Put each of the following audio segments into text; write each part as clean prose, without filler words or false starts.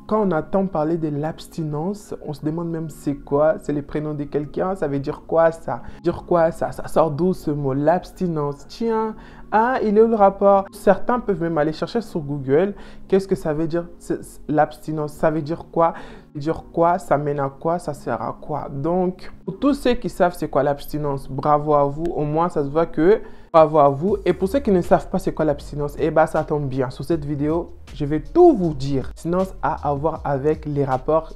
Quand on entend parler de l'abstinence, on se demande même c'est quoi? C'est les prénoms de quelqu'un? Ça veut dire quoi ça? Dire quoi ça? Ça sort d'où ce mot? L'abstinence. Tiens, ah, il est où le rapport? Certains peuvent même aller chercher sur Google. Qu'est-ce que ça veut dire l'abstinence? Ça veut dire quoi? Dire quoi? Ça mène à quoi? Ça sert à quoi? Donc, pour tous ceux qui savent c'est quoi l'abstinence, bravo à vous. Au moins, ça se voit que bravo à vous. Et pour ceux qui ne savent pas c'est quoi l'abstinence, eh bien, ça tombe bien. Sur cette vidéo, je vais tout vous dire. L'abstinence a à voir avec les rapports,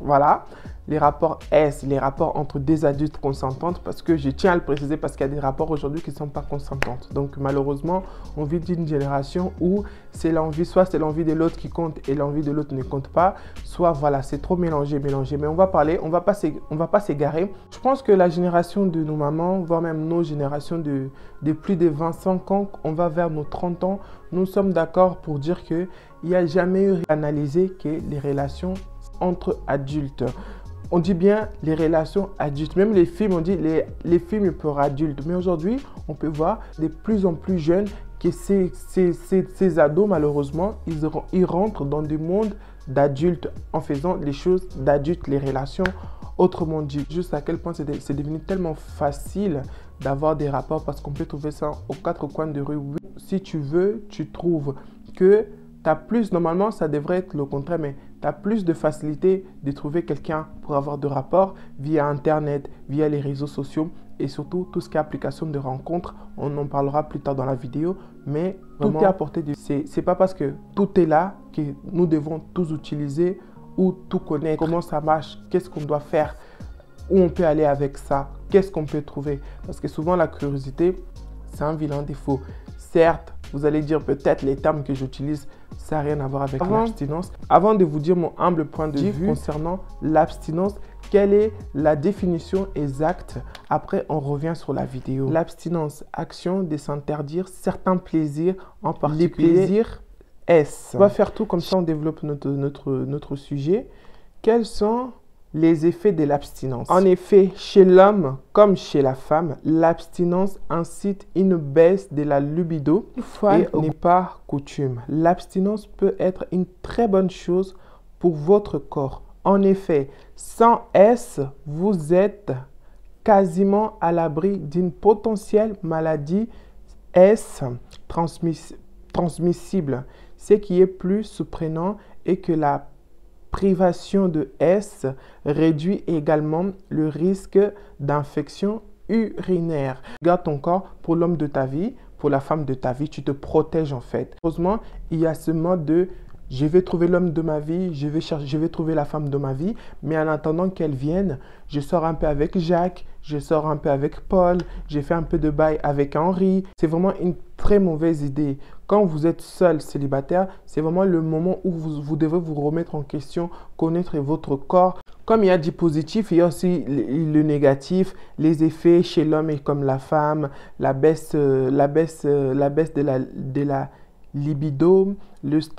voilà, les rapports S, les rapports entre des adultes consentantes, parce que je tiens à le préciser parce qu'il y a des rapports aujourd'hui qui ne sont pas consentantes. Donc malheureusement, on vit d'une génération où c'est l'envie, soit c'est l'envie de l'autre qui compte et l'envie de l'autre ne compte pas, soit voilà, c'est trop mélangé. Mais on va parler, on va pas s'égarer. Je pense que la génération de nos mamans, voire même nos générations de plus de 25 ans, on va vers nos 30 ans, nous sommes d'accord pour dire qu'il n'y a jamais eu analysé que les relations entre adultes. On dit bien les relations adultes. Même les films, on dit les films pour adultes. Mais aujourd'hui, on peut voir de plus en plus jeunes que ces ados, malheureusement, ils rentrent dans des mondes d'adultes en faisant les choses d'adultes, les relations. Autrement dit, juste à quel point c'est devenu tellement facile d'avoir des rapports parce qu'on peut trouver ça aux quatre coins de rue. Oui, si tu veux, tu trouves que tu as plus, normalement, ça devrait être le contraire, mais tu as plus de facilité de trouver quelqu'un pour avoir de rapports via Internet, via les réseaux sociaux et surtout tout ce qui est application de rencontres. On en parlera plus tard dans la vidéo, mais vraiment, tout est à portée de... C'est pas parce que tout est là que nous devons tous utiliser ou tout connaître. Comment ça marche, qu'est-ce qu'on doit faire, où on peut aller avec ça, qu'est-ce qu'on peut trouver. Parce que souvent, la curiosité, c'est un vilain défaut. Certes, vous allez dire peut-être les termes que j'utilise, ça n'a rien à voir avec l'abstinence. Avant de vous dire mon humble point de vue concernant l'abstinence, quelle est la définition exacte? Après, on revient sur la vidéo. L'abstinence, action de s'interdire certains plaisirs, en particulier les plaisirs S. On va faire tout comme ça, on développe notre sujet. Quels sont les effets de l'abstinence? En effet, chez l'homme comme chez la femme, l'abstinence incite une baisse de la libido et n'est pas coutume. L'abstinence peut être une très bonne chose pour votre corps. En effet, sans S, vous êtes quasiment à l'abri d'une potentielle maladie S transmissible. Ce qui est plus surprenant est que la privation de S réduit également le risque d'infection urinaire. Garde ton corps pour l'homme de ta vie, pour la femme de ta vie, tu te protèges en fait. Heureusement, il y a ce mode de je vais trouver l'homme de ma vie, je vais trouver la femme de ma vie, mais en attendant qu'elle vienne, je sors un peu avec Jacques, je sors un peu avec Paul, j'ai fait un peu de bail avec Henri. C'est vraiment une très mauvaise idée. Quand vous êtes seul, célibataire, c'est vraiment le moment où vous devez vous remettre en question, connaître votre corps. Comme il y a du positif, il y a aussi le négatif, les effets chez l'homme et comme la femme, la baisse de la libido,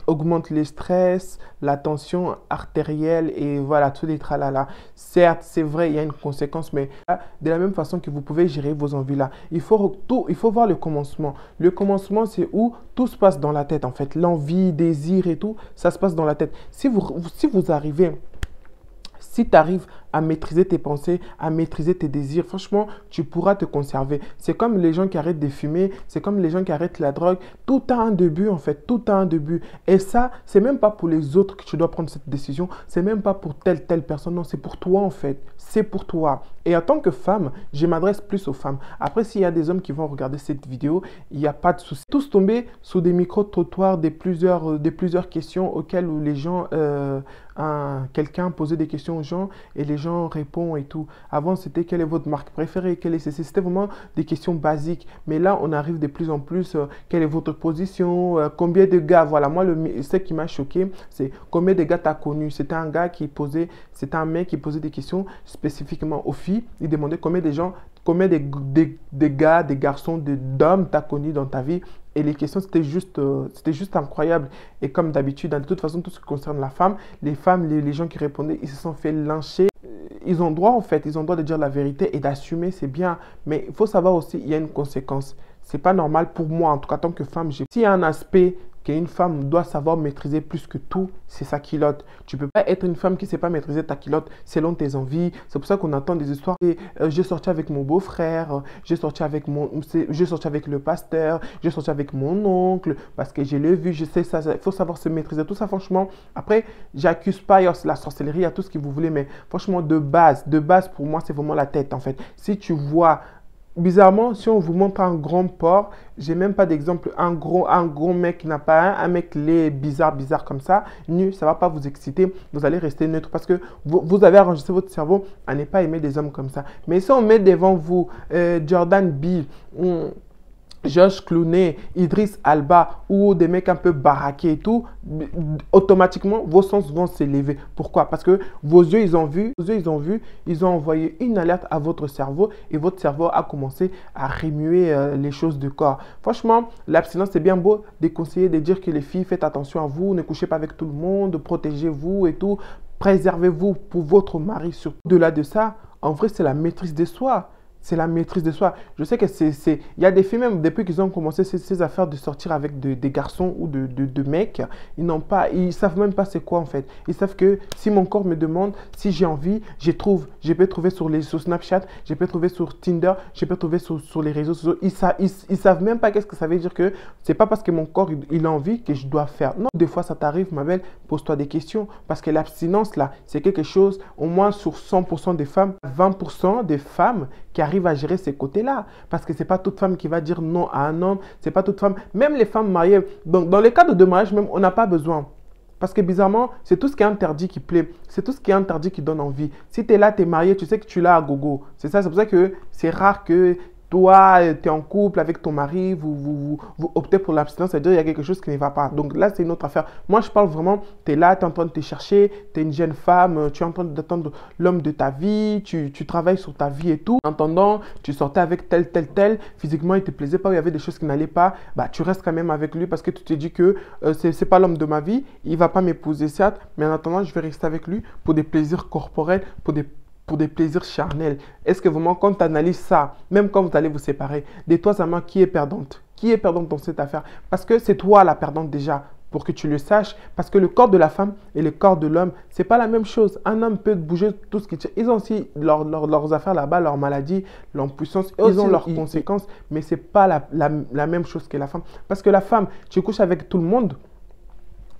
augmente le stress, la tension artérielle et voilà, tous les tralala. Certes, c'est vrai, il y a une conséquence, mais de la même façon que vous pouvez gérer vos envies-là, il faut voir le commencement. Le commencement, c'est où tout se passe dans la tête en fait. L'envie, désir et tout, ça se passe dans la tête. Si tu arrives à maîtriser tes pensées, à maîtriser tes désirs, franchement, tu pourras te conserver. C'est comme les gens qui arrêtent de fumer, c'est comme les gens qui arrêtent la drogue. Tout a un début en fait, tout a un début. Et ça, c'est même pas pour les autres que tu dois prendre cette décision. C'est même pas pour telle personne, non, c'est pour toi en fait. C'est pour toi. Et en tant que femme, je m'adresse plus aux femmes. Après, s'il y a des hommes qui vont regarder cette vidéo, il n'y a pas de souci. Tous tomber sous des micro-trottoirs, des plusieurs questions auxquelles où les gens, quelqu'un posait des questions aux gens et les gens répondent et tout. Avant, c'était quelle est votre marque préférée, c'était vraiment des questions basiques. Mais là, on arrive de plus en plus, quelle est votre position, combien de gars, voilà. Moi, ce qui m'a choqué, c'est combien de gars tu as connu. C'était un mec qui posait des questions spécifiquement aux filles. Il demandait combien de gars, des garçons, d'hommes tu as connu dans ta vie. Et les questions, c'était juste incroyable. Et comme d'habitude, de toute façon, tout ce qui concerne la femme, les femmes, les gens qui répondaient, ils se sont fait lyncher. Ils ont droit, en fait, ils ont droit de dire la vérité et d'assumer, c'est bien. Mais il faut savoir aussi, il y a une conséquence. C'est pas normal pour moi, en tout cas, en tant que femme. S'il y a un aspect qu'une femme doit savoir maîtriser plus que tout, c'est sa culotte. Tu peux pas être une femme qui ne sait pas maîtriser ta culotte selon tes envies. C'est pour ça qu'on entend des histoires. J'ai sorti avec mon beau-frère, j'ai sorti avec le pasteur, j'ai sorti avec mon oncle, parce que je l'ai vu, je sais ça. Il faut savoir se maîtriser. Tout ça, franchement. Après, j'accuse pas la sorcellerie, il y a tout ce que vous voulez, mais franchement, de base, pour moi, c'est vraiment la tête, en fait. Si tu vois, bizarrement, si on vous montre un grand porc, j'ai même pas d'exemple, un gros mec qui n'a pas un mec laid, bizarre comme ça, nu, ça va pas vous exciter, vous allez rester neutre parce que vous avez arrangé votre cerveau à ne pas aimer des hommes comme ça. Mais si on met devant vous Jordan B, George Clooney, Idris Alba ou des mecs un peu baraqués et tout, automatiquement, vos sens vont s'élever. Pourquoi? Parce que vos yeux, ils ont envoyé une alerte à votre cerveau et votre cerveau a commencé à remuer les choses du corps. Franchement, l'abstinence, c'est bien beau de conseiller, de dire que les filles, faites attention à vous, ne couchez pas avec tout le monde, protégez-vous et tout, préservez-vous pour votre mari. Surtout, au-delà de ça, en vrai, c'est la maîtrise de soi. C'est la maîtrise de soi. Je sais que il y a des filles même, depuis qu'ils ont commencé ces affaires de sortir avec des garçons ou de mecs, ils savent même pas c'est quoi en fait. Ils savent que si mon corps me demande, si j'ai envie, je peux trouver sur Snapchat, je peux trouver sur Tinder, je peux trouver sur les réseaux sociaux. Ils savent même pas qu'est-ce que ça veut dire que c'est pas parce que mon corps il a envie que je dois faire. Non, des fois ça t'arrive, ma belle, pose-toi des questions. Parce que l'abstinence là, c'est quelque chose, au moins sur 100% des femmes, 20% des femmes qui arrive à gérer ces côtés-là. Parce que c'est pas toute femme qui va dire non à un homme. C'est pas toute femme. Même les femmes mariées. Donc, dans les cadres de mariage, même, on n'a pas besoin. Parce que bizarrement, c'est tout ce qui est interdit qui plaît. C'est tout ce qui est interdit qui donne envie. Si tu es là, tu es marié, tu sais que tu l'as à gogo. C'est ça, c'est pour ça que c'est rare que toi, tu es en couple avec ton mari, vous optez pour l'abstinence, c'est-à-dire qu'il y a quelque chose qui ne va pas. Donc là, c'est une autre affaire. Moi, je parle vraiment, tu es là, tu es en train de te chercher, tu es une jeune femme, tu es en train d'attendre l'homme de ta vie, tu travailles sur ta vie et tout. En attendant, tu sortais avec tel, physiquement, il ne te plaisait pas, il y avait des choses qui n'allaient pas, bah, tu restes quand même avec lui parce que tu te dis que c'est pas l'homme de ma vie, il ne va pas m'épouser, certes, mais en attendant, je vais rester avec lui pour des plaisirs corporels, pour des plaisirs charnels. Est-ce que vraiment, quand tu analyses ça, même quand vous allez vous séparer, de toi à moi, qui est perdante? Qui est perdante dans cette affaire? Parce que c'est toi la perdante déjà, pour que tu le saches. Parce que le corps de la femme et le corps de l'homme, c'est pas la même chose. Un homme peut bouger tout ce qui tient. Ils ont aussi leurs affaires là-bas, leurs maladies, leur puissance, ils ont leurs conséquences, mais c'est pas la même chose que la femme. Parce que la femme, tu couches avec tout le monde,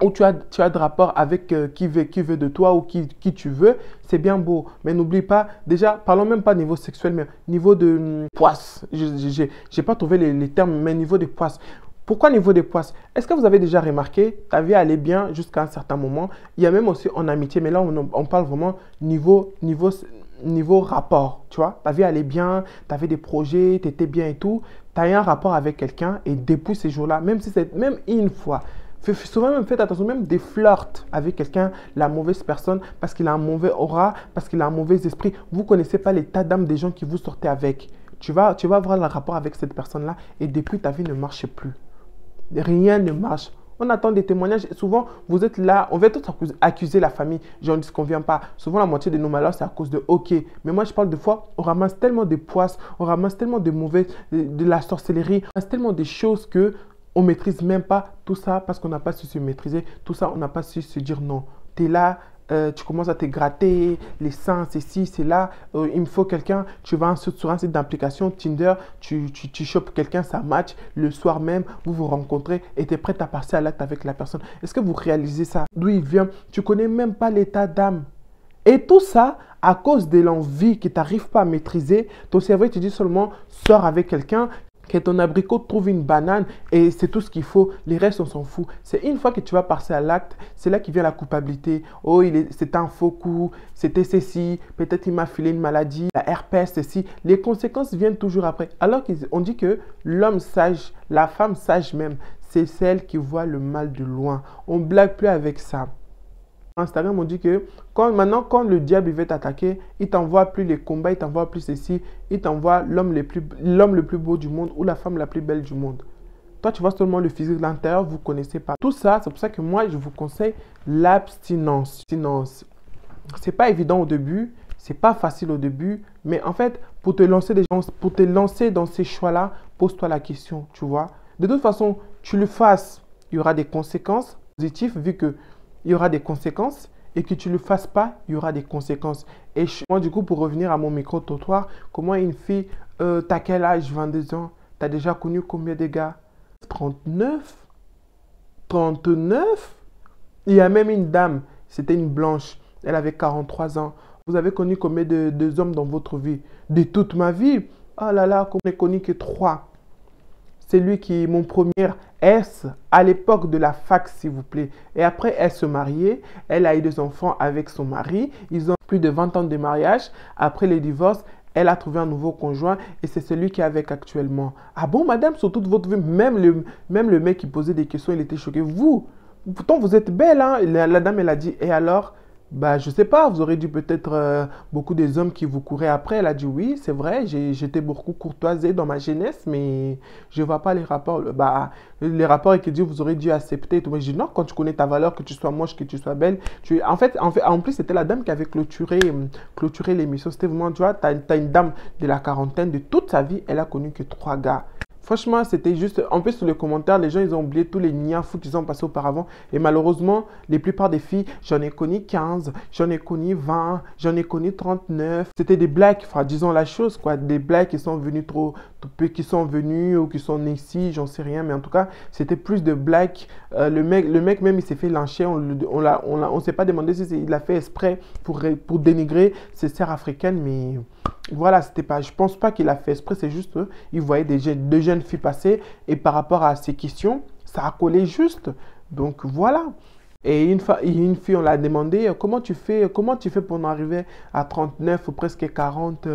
ou tu as de rapport avec qui veut de toi ou qui tu veux, c'est bien beau. Mais n'oublie pas, déjà, parlons même pas niveau sexuel, mais niveau de poisse. Je n'ai pas trouvé les termes, mais niveau de poisse. Pourquoi niveau des poisses? Est-ce que vous avez déjà remarqué, ta vie allait bien jusqu'à un certain moment. Il y a même aussi en amitié, mais là, on parle vraiment niveau rapport, tu vois. Ta vie allait bien, tu avais des projets, tu étais bien et tout. Tu as eu un rapport avec quelqu'un et depuis ces jours-là, même si c'est même une fois, souvent même faites attention, même des flirts avec quelqu'un, la mauvaise personne, parce qu'il a un mauvais aura, parce qu'il a un mauvais esprit. Vous ne connaissez pas l'état d'âme des gens qui vous sortez avec. Tu vas avoir le rapport avec cette personne-là et depuis ta vie ne marche plus. Rien ne marche. On attend des témoignages. Et souvent, vous êtes là, on va tous accuser la famille. J'en dis qu'on ne vient pas. Souvent, la moitié de nos malheurs, c'est à cause de OK. Mais moi, je parle de fois, on ramasse tellement de poisses, on ramasse tellement de mauvais, de la sorcellerie, on ramasse tellement de choses que on ne maîtrise même pas tout ça parce qu'on n'a pas su se maîtriser. Tout ça, on n'a pas su se dire non. Tu es là, tu commences à te gratter les seins, c'est ci, c'est là. Il me faut quelqu'un. Tu vas sur un site d'application, Tinder, tu chopes quelqu'un, ça match. Le soir même, vous vous rencontrez et tu es prêt à passer à l'acte avec la personne. Est-ce que vous réalisez ça? D'où il vient? Tu ne connais même pas l'état d'âme. Et tout ça, à cause de l'envie que tu n'arrives pas à maîtriser, ton cerveau te dit seulement, sors avec quelqu'un. Que ton abricot trouve une banane et c'est tout ce qu'il faut. Les restes, on s'en fout. C'est une fois que tu vas passer à l'acte, c'est là qu'il vient la culpabilité. Oh, c'était un faux coup, c'était ceci, peut-être il m'a filé une maladie, la herpès, ceci. Les conséquences viennent toujours après. Alors qu'on dit que l'homme sage, la femme sage même, c'est celle qui voit le mal de loin. On ne blague plus avec ça. Instagram, on dit que maintenant, quand le diable veut t'attaquer, il t'envoie plus les combats, il t'envoie plus ceci, il t'envoie l'homme le plus beau du monde ou la femme la plus belle du monde. Toi, tu vois seulement le physique de l'intérieur, vous ne connaissez pas. Tout ça, c'est pour ça que moi, je vous conseille l'abstinence. C'est pas évident au début, c'est pas facile au début, mais en fait, pour te lancer dans ces choix-là, pose-toi la question, tu vois. De toute façon, tu le fasses. il y aura des conséquences positives vu que il y aura des conséquences et que tu ne le fasses pas, il y aura des conséquences. Et moi, du coup, pour revenir à mon micro-trottoir, comment une fille, t'as quel âge? 22 ans. T'as déjà connu combien de gars? 39? 39? Il y a même une dame, c'était une blanche, elle avait 43 ans. Vous avez connu combien de hommes dans votre vie? De toute ma vie? Oh là là, je n'ai connu que 3. C'est lui qui est mon premier S à l'époque de la fac, s'il vous plaît. Et après, elle se mariait. Elle a eu 2 enfants avec son mari. Ils ont plus de 20 ans de mariage. Après le divorce, elle a trouvé un nouveau conjoint et c'est celui qui est avec actuellement. Ah bon, madame, sur toute votre vie, même le mec qui posait des questions, il était choqué. Vous, pourtant, vous êtes belle, hein? La dame, elle a dit, et alors? Bah, je sais pas, vous aurez dû peut-être beaucoup des hommes qui vous couraient après. Elle a dit oui, c'est vrai, j'étais beaucoup courtoisée dans ma jeunesse, mais je vois pas les rapports. Bah, les rapports et qui disent vous aurez dû accepter. Et tout. Moi, je dis non, quand tu connais ta valeur, que tu sois moche, que tu sois belle. En plus, c'était la dame qui avait clôturé l'émission. C'était vraiment, tu vois, t'as une dame de la quarantaine, de toute sa vie, elle a connu que 3 gars. Franchement, c'était juste... En plus, sur les commentaires, les gens, ils ont oublié tous les niafous qu'ils ont passés auparavant. Et malheureusement, la plupart des filles, j'en ai connu 15, j'en ai connu 20, j'en ai connu 39. C'était des blagues, enfin, disons la chose, quoi. Des blagues qui sont venues qui sont venues ou qui sont nées ici, j'en sais rien. Mais en tout cas, c'était plus de blagues. Le mec même, il s'est fait lyncher. On s'est pas demandé si il l'a fait exprès pour dénigrer ses sœurs africaines, mais... Voilà, c'était pas, je pense pas qu'il a fait exprès, c'est juste il voyait deux jeunes filles passer et par rapport à ces questions, ça a collé juste. Donc voilà. Et une fille, on l'a demandé, comment tu fais pour en arriver à 39 ou presque 40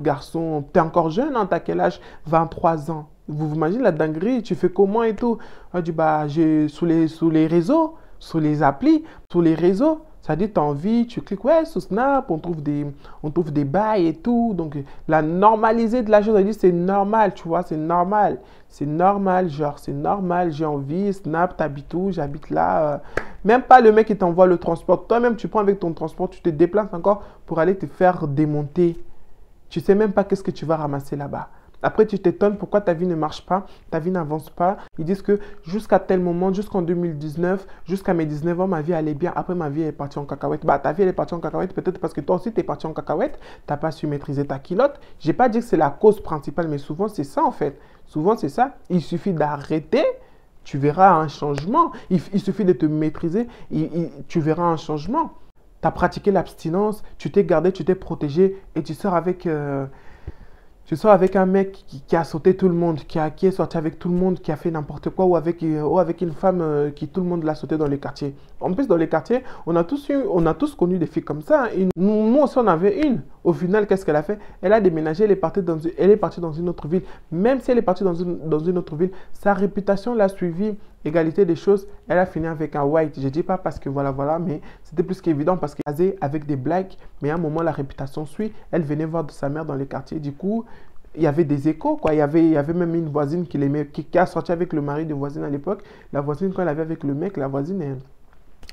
garçons? Tu es encore jeune, hein, tu as quel âge? 23 ans. Vous imaginez la dinguerie, tu fais comment et tout? Elle dit, bah, sous les réseaux, sous les applis, sous les réseaux. Ça dit, tu as envie, tu cliques, ouais, sur Snap, on trouve des bails et tout. Donc, la normaliser de la chose, elle dit, c'est normal, tu vois, c'est normal. C'est normal, genre, c'est normal, j'ai envie, Snap, t'habites où, j'habite là. Même pas le mec qui t'envoie le transport. Toi-même, tu prends avec ton transport, tu te déplaces encore pour aller te faire démonter. Tu sais même pas qu'est-ce que tu vas ramasser là-bas. Après, tu t'étonnes pourquoi ta vie ne marche pas, ta vie n'avance pas. Ils disent que jusqu'à tel moment, jusqu'en 2019, jusqu'à mes 19 ans, ma vie allait bien. Après, ma vie est partie en cacahuète. Bah, ta vie elle est partie en cacahuète peut-être parce que toi aussi, tu es parti en cacahuète. Tu n'as pas su maîtriser ta culotte. Je n'ai pas dit que c'est la cause principale, mais souvent, c'est ça en fait. Souvent, c'est ça. Il suffit d'arrêter. Tu verras un changement. Il suffit de te maîtriser. Tu verras un changement. Tu as pratiqué l'abstinence. Tu t'es gardé, tu t'es protégé et tu sors avec... Tu sors avec un mec qui a sauté tout le monde, qui est sorti avec tout le monde, qui a fait n'importe quoi, ou avec une femme qui tout le monde l'a sauté dans les quartiers. En plus, dans les quartiers, on a tous connu des filles comme ça. Et nous aussi, on avait une. Au final, qu'est-ce qu'elle a fait? Elle a déménagé, elle est partie dans une autre ville. Même si elle est partie dans une autre ville, sa réputation l'a suivie. Égalité des choses, elle a fini avec un white. Je ne dis pas parce que voilà, mais c'était plus qu'évident parce qu'elle faisait avec des blagues. Mais à un moment, la réputation suit. Elle venait voir de sa mère dans les quartiers. Du coup, il y avait des échos, quoi. Il y avait même une voisine qui a sorti avec le mari de voisine à l'époque. La voisine, quand elle avait avec le mec, la voisine,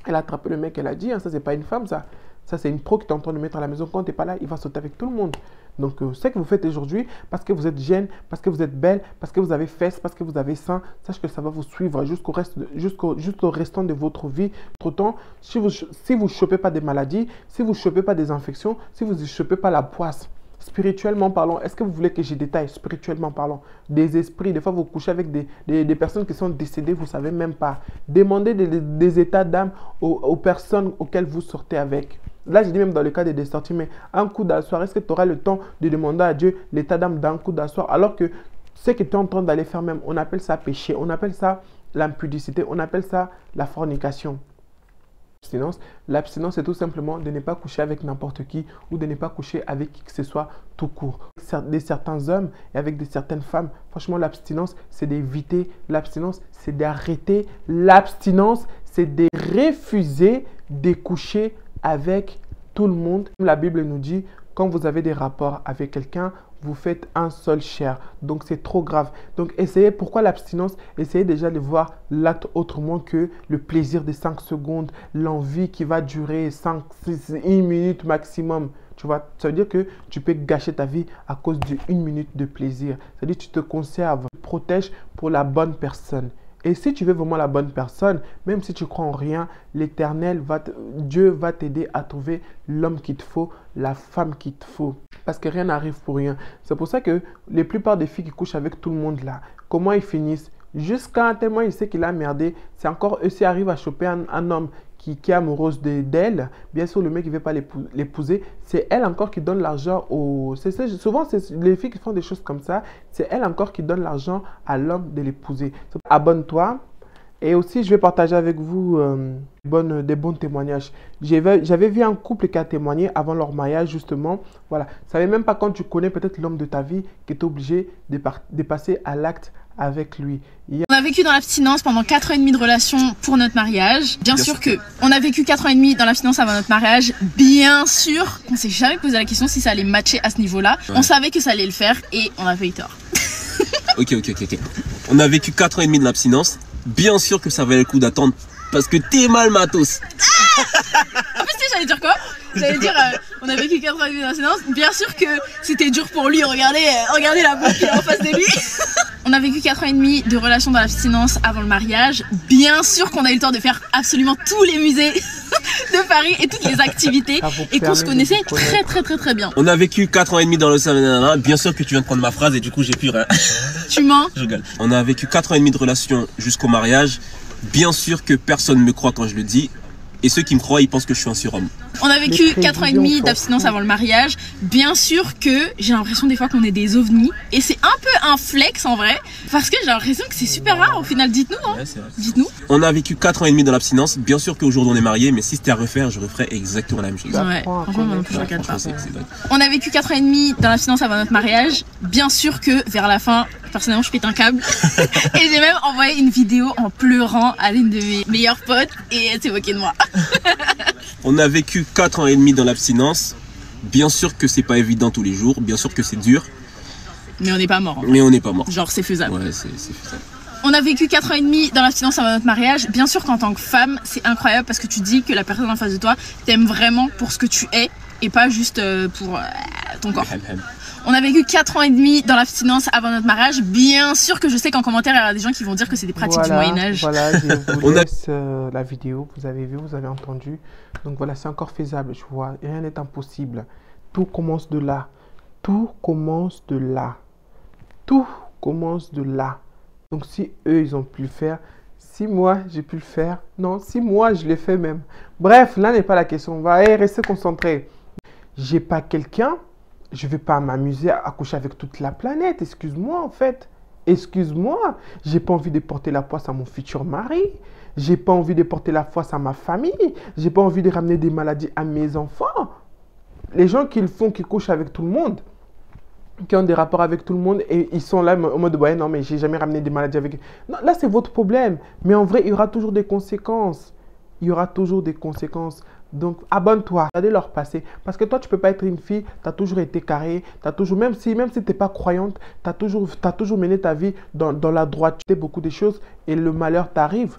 elle a attrapé le mec, elle a dit, hein, ça, c'est pas une femme, ça. Ça, c'est une pro qui est en train de mettre à la maison. Quand tu n'es pas là, il va sauter avec tout le monde. Donc, ce que vous faites aujourd'hui, parce que vous êtes jeune, parce que vous êtes belle, parce que vous avez fesses, parce que vous avez sein, sache que ça va vous suivre jusqu'au restant de votre vie. Autant, si vous chopez pas des maladies, si vous chopez pas des infections, si vous ne chopez pas la poisse, spirituellement parlant, est-ce que vous voulez que je détaille spirituellement parlant? Des esprits, des fois vous couchez avec des personnes qui sont décédées, vous ne savez même pas. Demandez des états d'âme aux personnes auxquelles vous sortez avec. Là, je dis même dans le cas des sorties, mais un coup d'asseoir, est-ce que tu auras le temps de demander à Dieu l'état d'âme d'un coup d'asseoir alors que ce que tu es en train d'aller faire même, on appelle ça péché, on appelle ça l'impudicité, on appelle ça la fornication. L'abstinence, c'est tout simplement de ne pas coucher avec n'importe qui ou de ne pas coucher avec qui que ce soit tout court. Certains hommes et avec certaines femmes, franchement, l'abstinence, c'est d'éviter. L'abstinence, c'est d'arrêter. L'abstinence, c'est de refuser de coucher avec tout le monde. La Bible nous dit, quand vous avez des rapports avec quelqu'un, vous faites un seul chair. Donc, c'est trop grave. Donc, pourquoi l'abstinence? Essayez déjà de voir l'acte autrement que le plaisir de 5 secondes, l'envie qui va durer 1 minute maximum. Tu vois, ça veut dire que tu peux gâcher ta vie à cause d'1 minute de plaisir. C'est-à-dire que tu te conserves, tu te protèges pour la bonne personne. Et si tu veux vraiment la bonne personne, même si tu crois en rien, l'Éternel Dieu va t'aider à trouver l'homme qu'il te faut, la femme qu'il te faut. Parce que rien n'arrive pour rien. C'est pour ça que la plupart des filles qui couchent avec tout le monde là, comment ils finissent? Jusqu'à tellement il sait qu'il a merdé, c'est encore eux qui arrivent à choper un homme qui est amoureuse d'elle. Bien sûr, le mec ne veut pas l'épouser. C'est elle encore qui donne l'argent aux... Souvent, c'est les filles qui font des choses comme ça. C'est elle encore qui donne l'argent à l'homme de l'épouser. Abonne-toi. Et aussi, je vais partager avec vous des bons témoignages. J'avais vu un couple qui a témoigné avant leur mariage, justement. Voilà. Ça ne savait même pas quand tu connais peut-être l'homme de ta vie qui est obligé de passer à l'acte avec lui. On a vécu dans l'abstinence pendant 4 ans et demi de relation pour notre mariage. Bien sûr que on a vécu 4 ans et demi dans l'abstinence avant notre mariage. Bien sûr qu'on s'est jamais posé la question si ça allait matcher à ce niveau-là. Ouais. On savait que ça allait le faire et on a eu tort. Ok. On a vécu 4 ans et demi de l'abstinence. Bien sûr que ça valait le coup d'attendre parce que t'es mal matos. En plus, j'allais dire quoi? J'allais dire, on a vécu 4 ans et demi d'abstinence. Bien sûr que c'était dur pour lui. Regardez la bouffe qu'il a en face de lui. On a vécu 4 ans et demi de relation dans l'abstinence avant le mariage. Bien sûr qu'on a eu le temps de faire absolument tous les musées de Paris et toutes les activités et qu'on se connaissait très bien. On a vécu 4 ans et demi dans le salon. Bien sûr que tu viens de prendre ma phrase et du coup j'ai plus rien. Tu mens? Je rigole. On a vécu 4 ans et demi de relation jusqu'au mariage. Bien sûr que personne ne me croit quand je le dis. Et ceux qui me croient, ils pensent que je suis un surhomme. On a vécu 4 ans et demi d'abstinence avant le mariage. Bien sûr que j'ai l'impression des fois qu'on est des ovnis. Et c'est un peu un flex en vrai. Parce que j'ai l'impression que c'est super rare au final. Dites-nous, hein. Ouais, dites-nous. On a vécu 4 ans et demi dans l'abstinence. Bien sûr qu'aujourd'hui on est mariés, mais si c'était à refaire, je referais exactement la même chose. Ouais, franchement, moi non plus, je regarde pas. On a vécu 4 ans et demi dans l'abstinence avant notre mariage. Bien sûr que vers la fin, personnellement, je pète un câble. Et j'ai même envoyé une vidéo en pleurant à l'une de mes meilleures potes. Et elle s'est moquée de moi. On a vécu 4 ans et demi dans l'abstinence. Bien sûr que c'est pas évident tous les jours. Bien sûr que c'est dur. Mais on n'est pas mort. Mais on n'est pas mort. Genre, c'est faisable. Ouais, c'est faisable. On a vécu 4 ans et demi dans l'abstinence avant notre mariage. Bien sûr qu'en tant que femme, c'est incroyable parce que tu dis que la personne en face de toi t'aime vraiment pour ce que tu es et pas juste pour ton corps. On a vécu 4 ans et demi dans l'abstinence avant notre mariage. Bien sûr que je sais qu'en commentaire, il y aura des gens qui vont dire que c'est des pratiques du Moyen-Âge. Voilà, je vous laisse la vidéo. Vous avez vu, vous avez entendu. Donc voilà, c'est encore faisable, je vois. Rien n'est impossible. Tout commence de là. Tout commence de là. Tout commence de là. Donc si eux, ils ont pu le faire, si moi, j'ai pu le faire, non, si moi, je l'ai fait même. Bref, là n'est pas la question. On va rester concentré. J'ai pas quelqu'un, je vais pas m'amuser à coucher avec toute la planète. Excuse-moi, en fait. Excuse-moi. J'ai pas envie de porter la poisse à mon futur mari. J'ai pas envie de porter la poisse à ma famille. J'ai pas envie de ramener des maladies à mes enfants. Les gens qui le font, qui couchent avec tout le monde, qui ont des rapports avec tout le monde et ils sont là en mode ouais non mais j'ai jamais ramené des maladies avec... Non, là c'est votre problème. Mais en vrai, il y aura toujours des conséquences. Il y aura toujours des conséquences. Donc abonne-toi, regardez leur passé. Parce que toi, tu peux pas être une fille, tu as toujours été carré, même si tu n'es pas croyante, tu as toujours mené ta vie dans la droiture, beaucoup de choses et le malheur t'arrive.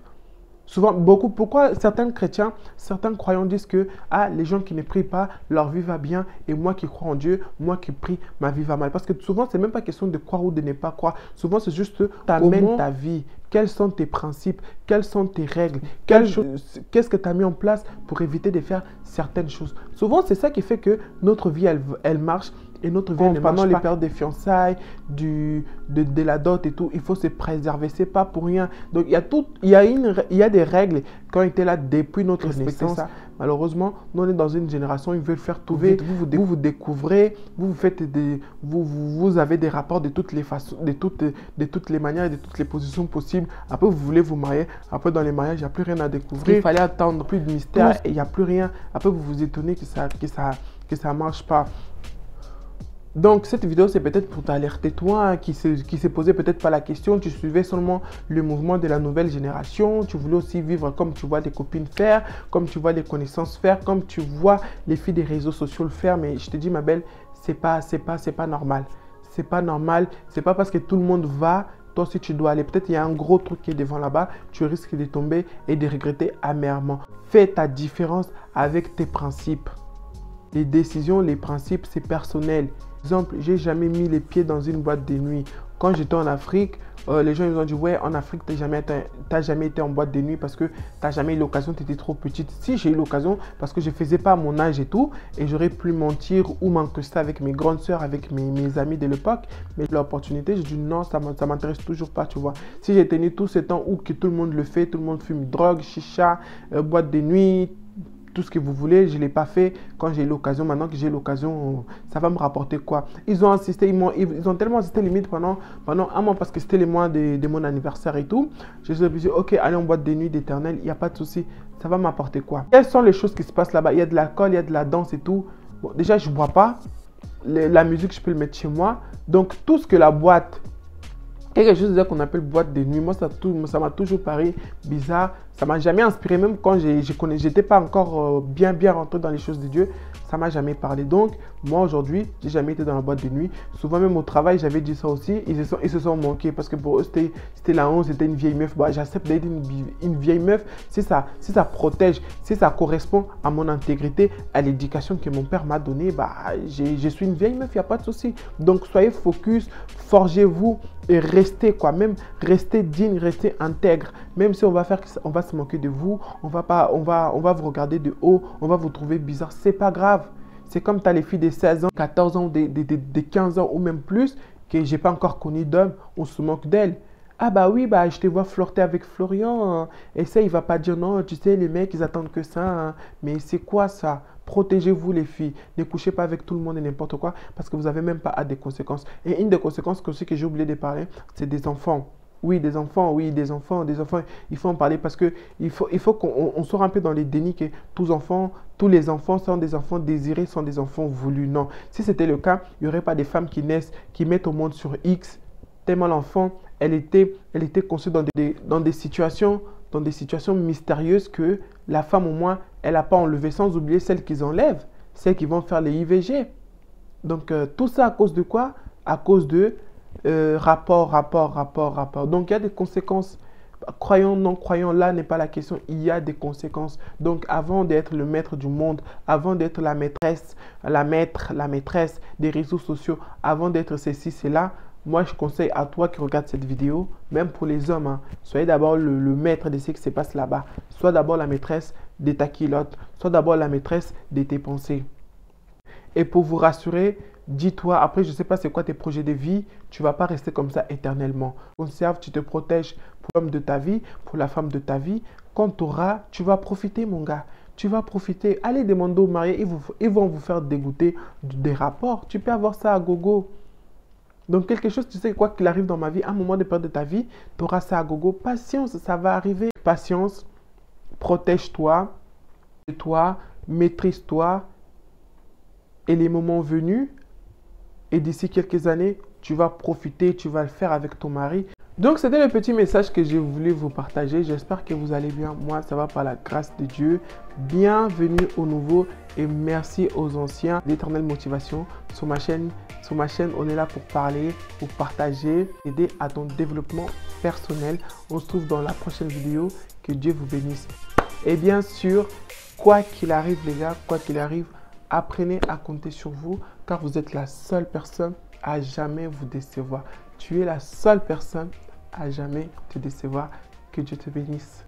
Souvent, pourquoi certains chrétiens, certains croyants disent que les gens qui ne prient pas, leur vie va bien et moi qui crois en Dieu, moi qui prie, ma vie va mal. Parce que souvent, ce n'est même pas question de croire ou de ne pas croire. Souvent, c'est juste t'amènes ta vie. Quels sont tes principes? Quelles sont tes règles? Qu'est-ce que tu as mis en place pour éviter de faire certaines choses? Souvent, c'est ça qui fait que notre vie, elle marche. Et notre vie, pendant les périodes des fiançailles, de la dot et tout, il faut se préserver. C'est pas pour rien. Donc, il y a des règles qui ont été là depuis notre naissance. Malheureusement, nous, on est dans une génération, ils veulent faire tout vite. Vous découvrez, vous avez des rapports de toutes les façons, de toutes les manières et de toutes les positions possibles. Après, vous voulez vous marier. Après, dans les mariages, il n'y a plus rien à découvrir. Il fallait attendre plus de mystère et il n'y a plus rien. Après, vous vous étonnez que ça marche pas. Donc, cette vidéo, c'est peut-être pour t'alerter, toi, qui s'est posé peut-être pas la question. Tu suivais seulement le mouvement de la nouvelle génération. Tu voulais aussi vivre comme tu vois les copines faire, comme tu vois les connaissances faire, comme tu vois les filles des réseaux sociaux le faire. Mais je te dis, ma belle, c'est pas normal. C'est pas normal. C'est pas parce que tout le monde va, toi aussi tu dois aller. Peut-être il y a un gros truc qui est devant là-bas. Tu risques de tomber et de regretter amèrement. Fais ta différence avec tes principes. Les décisions, les principes, c'est personnel. Exemple, j'ai jamais mis les pieds dans une boîte de nuit. quand j'étais en Afrique, les gens ils ont dit ouais, en Afrique t'as jamais été en boîte de nuit parce que t'as jamais eu l'occasion, tu étais trop petite. Si, j'ai eu l'occasion parce que je faisais pas mon âge et tout, et j'aurais pu mentir ou m'encruster avec mes grandes soeurs, avec mes amis de l'époque, mais l'opportunité, j'ai dit non, ça m'intéresse toujours pas, tu vois. Si j'ai tenu tout ce temps où que tout le monde le fait, tout le monde fume drogue, chicha, boîte de nuit, tout ce que vous voulez, je ne l'ai pas fait quand j'ai eu l'occasion. Maintenant que j'ai l'occasion, ça va me rapporter quoi? Ils ont insisté, ils ont tellement insisté limite pendant un mois parce que c'était les mois de mon anniversaire et tout. Je me suis dit, ok, allez en boîte de nuit d'Éternel, il n'y a pas de souci. Ça va m'apporter quoi? Quelles sont les choses qui se passent là-bas? Il y a de l'alcool, il y a de la danse et tout. Bon, déjà, je ne bois pas. La musique, je peux le mettre chez moi. Donc, tout ce que la boîte... quelque chose qu'on appelle boîte de nuit. Moi, ça m'a toujours paru bizarre. Ça m'a jamais inspiré, même quand j'étais pas encore bien rentré dans les choses de Dieu. Ça m'a jamais parlé. Donc, moi, aujourd'hui, j'ai jamais été dans la boîte de nuit. Souvent, même au travail, j'avais dit ça aussi. Ils se sont manqués parce que pour eux, c'était la honte, c'était une vieille meuf. Bon, j'accepte d'être une vieille meuf si ça protège, si ça correspond à mon intégrité, à l'éducation que mon père m'a donnée. Bah, je suis une vieille meuf, il n'y a pas de souci. Donc, soyez focus, forgez-vous et restez quoi, même restez digne, restez intègre. Même si on va se moquer de vous, on va vous regarder de haut, on va vous trouver bizarre, c'est pas grave. C'est comme tu as les filles de 16 ans, 14 ans, de 15 ans ou même plus, que j'ai pas encore connu d'homme, on se moque d'elles. Ah bah oui, bah je te vois flirter avec Florian, et ça il va pas dire non, tu sais les mecs ils attendent que ça, hein. Mais c'est quoi ça? Protégez-vous les filles, ne couchez pas avec tout le monde et n'importe quoi parce que vous n'avez même pas des conséquences. Et une des conséquences aussi que j'ai oublié de parler, c'est des enfants. Oui, des enfants, il faut en parler parce que il faut qu'on soit un peu dans les dénis que tous les enfants sont des enfants désirés, sont des enfants voulus. Non, si c'était le cas, il n'y aurait pas des femmes qui naissent, qui mettent au monde sur X, tellement l'enfant, elle était conçue dans des situations mystérieuses que la femme au moins, elle n'a pas enlevé, sans oublier celles qu'ils enlèvent, celles qui vont faire les IVG. Donc tout ça à cause de quoi? À cause de rapport. Donc il y a des conséquences. Croyant, non croyant, là n'est pas la question, il y a des conséquences. Donc avant d'être le maître du monde, avant d'être la maîtresse des réseaux sociaux, avant d'être ceci, cela, moi je conseille à toi qui regarde cette vidéo, même pour les hommes, hein, soyez d'abord le maître de ce qui se passe là-bas. Sois d'abord la maîtresse de ta culotte, sois d'abord la maîtresse de tes pensées. Et pour vous rassurer, dis-toi, après je ne sais pas c'est quoi tes projets de vie, tu ne vas pas rester comme ça éternellement. Conserve, tu te protèges pour l'homme de ta vie, pour la femme de ta vie. Quand tu auras, tu vas profiter mon gars. Tu vas profiter. Allez demander aux mariés, ils vont vous faire dégoûter des rapports. Tu peux avoir ça à gogo. Donc quelque chose, tu sais quoi qu'il arrive dans ma vie, à un moment de période de ta vie, tu auras ça à gogo. Patience, ça va arriver. Patience, protège-toi, maîtrise-toi. Et les moments venus, et d'ici quelques années, tu vas profiter, tu vas le faire avec ton mari. Donc, c'était le petit message que j'ai voulu vous partager. J'espère que vous allez bien. Moi, ça va par la grâce de Dieu. Bienvenue aux nouveaux et merci aux anciens d'Éternelle Motivation. Sur ma chaîne, on est là pour parler, pour partager, aider à ton développement personnel. On se trouve dans la prochaine vidéo. Que Dieu vous bénisse. Et bien sûr, quoi qu'il arrive les gars, quoi qu'il arrive, apprenez à compter sur vous car vous êtes la seule personne à jamais vous décevoir. Tu es la seule personne à jamais te décevoir. Que Dieu te bénisse.